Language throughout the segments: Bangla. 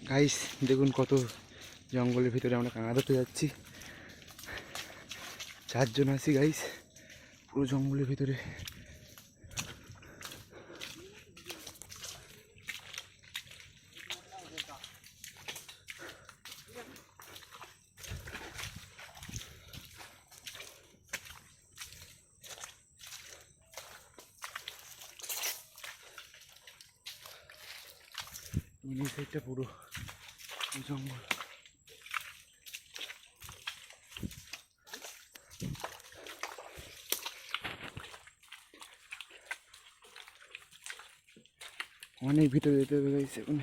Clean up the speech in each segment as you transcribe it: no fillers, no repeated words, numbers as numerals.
গাইস দেখুন কত জঙ্গলের ভিতরে আমরা কাঁকড়া ধরতে যাচ্ছি। 4 জন আছি গাইস, পুরো জঙ্গলের ভিতরে। এই সাইডটা পুরো জঙ্গল। অনেক ভিতরে যেতে হবে গাইস এখন।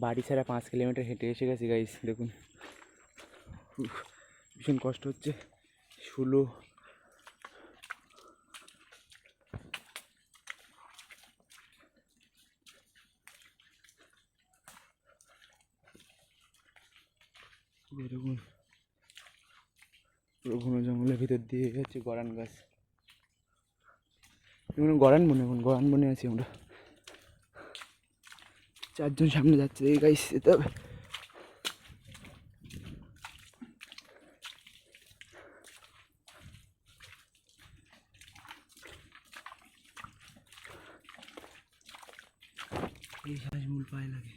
বাড়ি ছাড়া 5 কিলোমিটার হেঁটে এসে গেছি গাইস। দেখুন ভীষণ কষ্ট হচ্ছে। শুলো দেখুন, পুরো ঘন জঙ্গলের ভিতর দিয়ে হচ্ছে গরান গাছ। গরান বনে, এখন গরান বনে আছি আমরা। 4 জন সামনে যাচ্ছে এই গাইস, যেতে হবে। এই শ্বাস মূল পায়ে লাগে।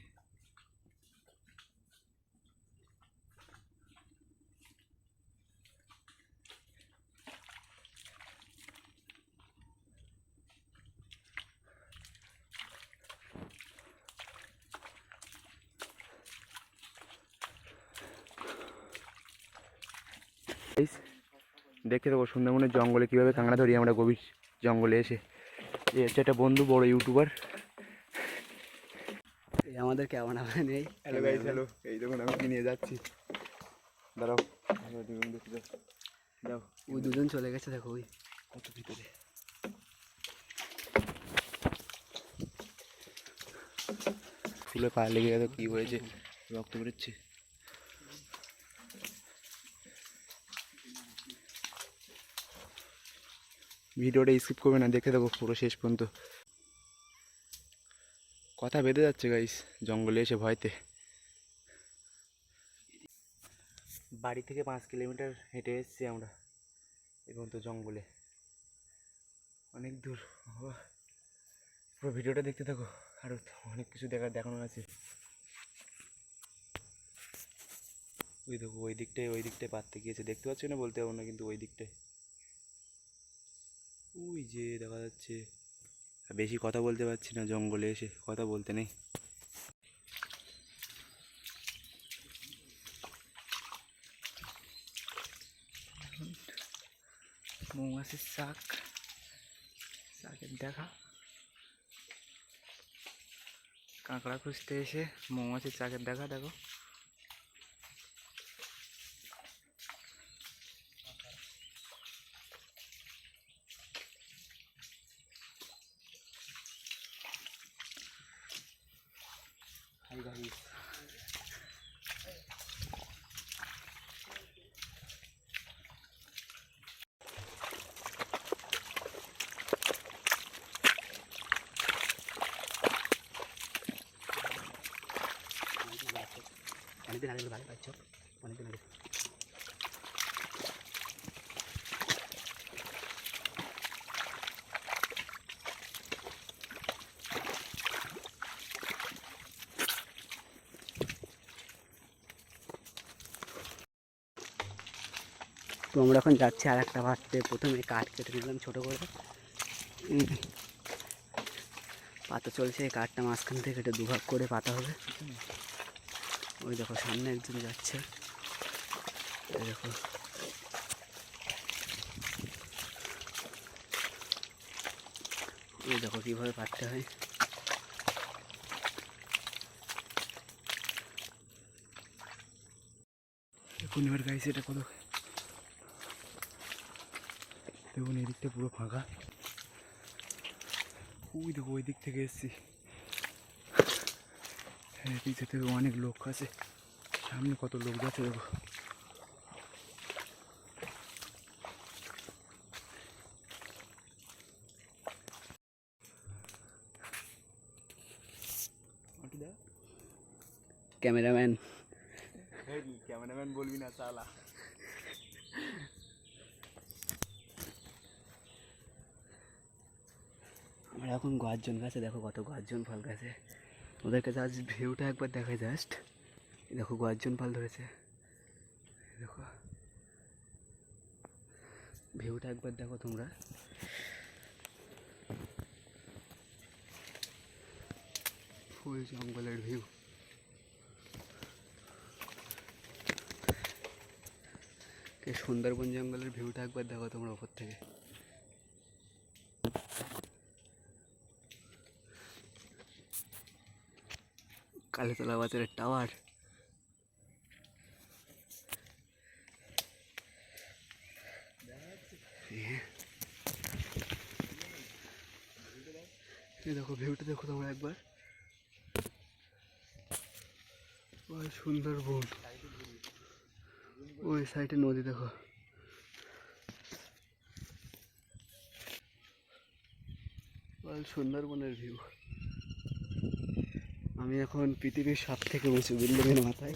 দেখতে দেবো সুন্দরবনের জঙ্গলে কীভাবে কাঁকড়া ধরি আমরা গভীর জঙ্গলে এসে। এই হচ্ছে একটা বন্ধু, বড় ইউটিউবার। আমাদের ক্যামেরা নেই। Hello guys, hello. এই দেখুন আমি কি নিয়ে যাচ্ছি, দাঁড়াও। দাও, ওই দুজন চলে গেছে, দেখো ওই কত ভিতরে। ফুলে পা লেগে গেছে, কি হয়েছে, রক্ত বেরোচ্ছে। ভিডিওটা স্কিপ করবে না, দেখে দেবো পুরো শেষ পর্যন্ত। কথা বেঁধে যাচ্ছে গাইস জঙ্গলে এসে ভয়তে। বাড়ি থেকে 5 কিলোমিটার হেঁটে এসেছি আমরা এবং তো জঙ্গলে অনেক দূর। পুরো ভিডিওটা দেখতে থাকো, আরও অনেক কিছু দেখানো আছে। ওই দেখো ওই দিকটায় পাততে গিয়েছে, দেখতে পাচ্ছি না বলতে পারবো না, কিন্তু ওই দিকটায় ওই যে দেখা যাচ্ছে। বেশি কথা বলতে পারছি না, জঙ্গলে এসে কথা বলতে নেই। মৌমাছির শাকের দেখা, কাঁকড়া খুঁজতে এসে মৌমাছির চাকের দেখা। দেখো হাই গাইস, অনেকদিন আগে ভালো পাচ্ছ, অনেকদিন আগে। তো আমরা এখন যাচ্ছি আর একটা ভাততে। প্রথমে কাঠ কেটে নিলাম ছোটো করে, পাতা চলছে। এই কাঠটা মাঝখান থেকে কেটে দুভাগ করে পাতা হবে। ওই দেখো সামনে একজন যাচ্ছে, দেখো। ওই দেখো কীভাবে পাততে হয়। দেখুন এবার গাইস এটা কত, দেখুন এদিকটা পুরো ফাঁকা। ওই দেখো ওই দিক থেকে এসছি, হ্যাঁ পিছিয়ে থেকে অনেক লোক আছে, সামনে কত লোক যাচ্ছে দেখো। ক্যামেরাম্যান। ক্যামেরাম্যান বলবি না সালা। আমরা এখন গর্জন গাছে, দেখো কত গর্জন ফল গাছে। ওদেরকে জাস্ট ভিউটা একবার দেখায় জাস্ট। দেখো গর্জন ফল ধরেছে, দেখো ভিউটা একবার দেখো তোমরা। ফুল জঙ্গলের ভিউ। সুন্দরবন জঙ্গলের ভিউটা একবার দেখো তোমরা ওপর থেকে। কালীতলা বাজারের টাওয়ার। দেখো ভিউটা দেখো তোমরা একবার। সুন্দরবন, ওই সাইডে নদী দেখো। সুন্দরবনের ভিউ। আমি এখন পৃথিবীর সব থেকে উঁচু বিল্ডিংয়ের মাথায়।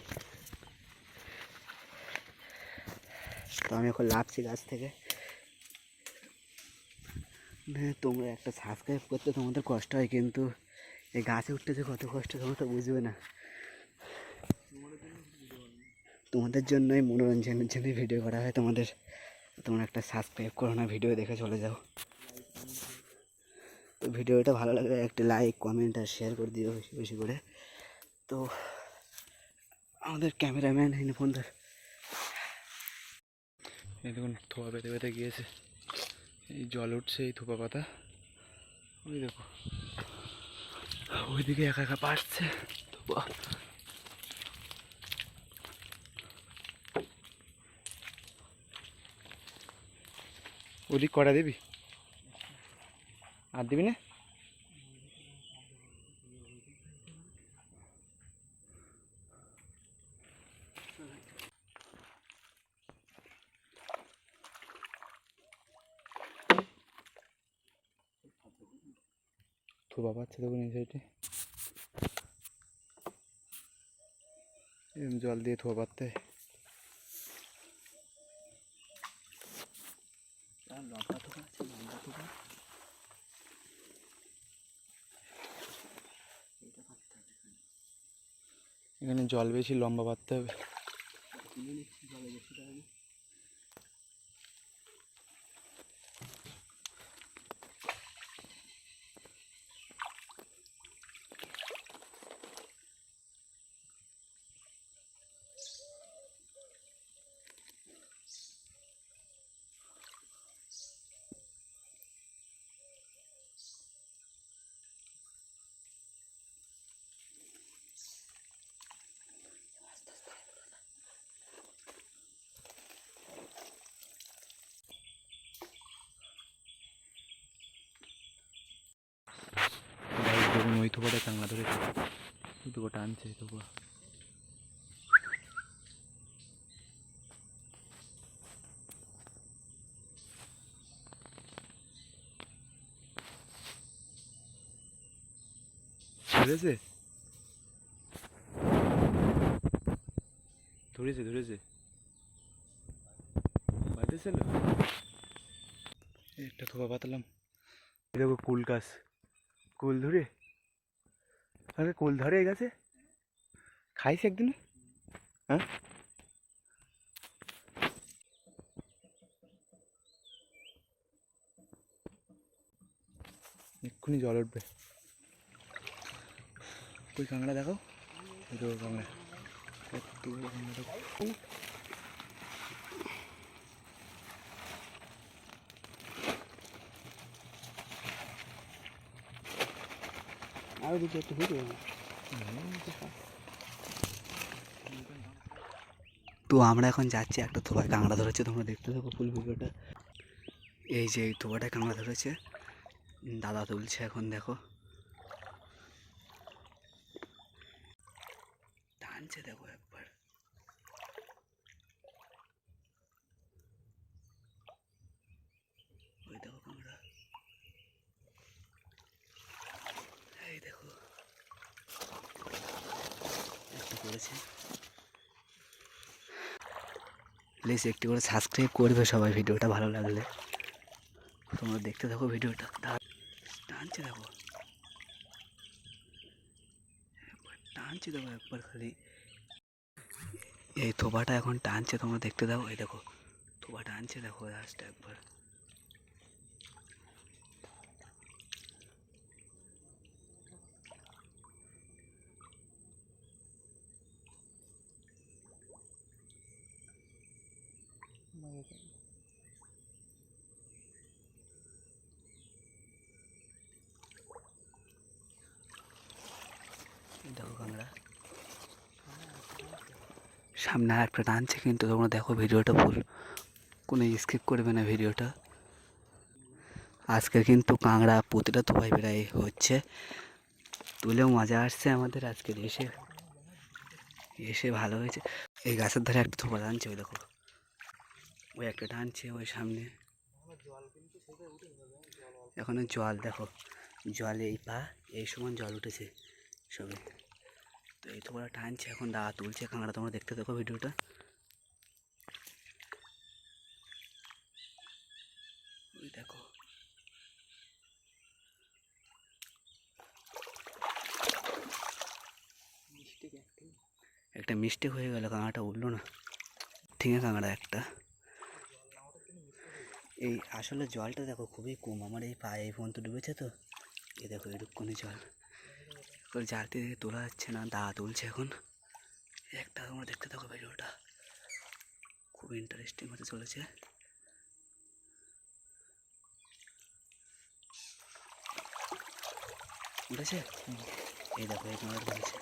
তো আমি এখন লাফছি গাছ থেকে। তোমরা একটা সাবস্ক্রাইব করতে তোমাদের কষ্ট হয়, কিন্তু এই গাছে উঠতে যে কত কষ্ট তোমরা তো বুঝবে না। তোমাদের জন্যই মনোরঞ্জনের জন্য ভিডিও করা হয় তোমাদের। তোমরা একটা সাবস্ক্রাইব করো না, ভিডিও দেখে চলে যাও। তো ভিডিওটা ভালো লাগলে একটা লাইক, কমেন্ট আর শেয়ার করে দিও বেশি বেশি করে। তো আমাদের ক্যামেরাম্যান এনে ফোন ধর। এই দেখুন থোপা পেতে পেতে গিয়েছে, এই জল উঠছে এই থোপা পাতা। ওই দেখো ওইদিকে একা একা পাচ্ছে থোপা। ওদিক কটা দিবি, আর দিবি না? থোপা পাচ্ছে দেখুন এই সাইডে, জল দিয়ে থোপা পাততে। এখানে জল বেশি, লম্বা পাততে হবে। দেখুন ওই থোপাটা চাংলা ধরেছে, ওই থোপা টানছে থোপা। ধরেছে ধরেছে ধরেছে বাঁধেছিল। একটা থোপা পাতলাম। দেখো কুল গাছ, কুল ধরে, আরে কুল ধরে এই গাছে, খাইস একদিন? হ্যাঁ এক্ষুনি জল উঠবে। ওই কাঁকড়া দেখো, ওই দেখো কাঁকড়া, কত বড় কাঁকড়া দেখো। আরো দিকে একটু ভিডিও। তো আমরা এখন যাচ্ছি, একটা থোপায় কাঁকড়া ধরেছে, তোমরা দেখতে থাকো ফুল ভিডিওটা। এই যে এই থোপাটায় কাঁকড়া ধরেছে, দাদা তুলছে এখন দেখো, টানছে দেখো একবার। ওই দেখো কাঁকড়া, এই দেখো একটা চলেছে। প্লিজ একটু করে সাবস্ক্রাইব করবে সবাই ভিডিওটা ভালো লাগলে। তোমরা দেখতে থাকো ভিডিওটা। টানছে দেখো, টানছে দেখো একবার খালি। এই থোপাটা এখন টানছে, তোমরা দেখতে দাও। এই দেখো থোপা টানছে, দেখো লাস্টটা একবার। দেখো কাঁকড়া সামনে আর একটা টানছে, কিন্তু তোমরা দেখো ভিডিওটা ফুল, কোনো স্কিপ করবে না ভিডিওটা। আজকের কিন্তু কাঁকড়া প্রতিটা থোপায় প্রায় হচ্ছে, তুলেও মজা আসছে আমাদের আজকের। এসে এসে ভালো হয়েছে। এই গাছের ধারে একটা থোপা টানছে, ওই দেখো ওই একটা টানছে ওই সামনে। এখন জল দেখো, জলে এই পা এই সমান জল উঠেছে সবে। তো এই থোপাটা টানছে, এখন দাঁড়া তুলছে কাঁকড়া। তোমরা দেখতে দেখো ভিডিওটা। ওই দেখো একটা মিস্টেক হয়ে গেল, কাঁকড়াটা উঠলো না। ঠিক আছে কাঁকড়া একটা। এই আসলে জলটা দেখো খুবই কম, আমার এই পায়ে এই পর্যন্ত ডুবেছে। তো এই দেখো এটুকুনি জল, জালতি থেকে তোলা যাচ্ছে না, দা তুলছে এখন একটা। তোমরা দেখতে থাকো ভিডিওটা, খুব ইন্টারেস্টিং হতে চলেছে। উঠেছে, এই দেখো এই তোমার উঠেছে।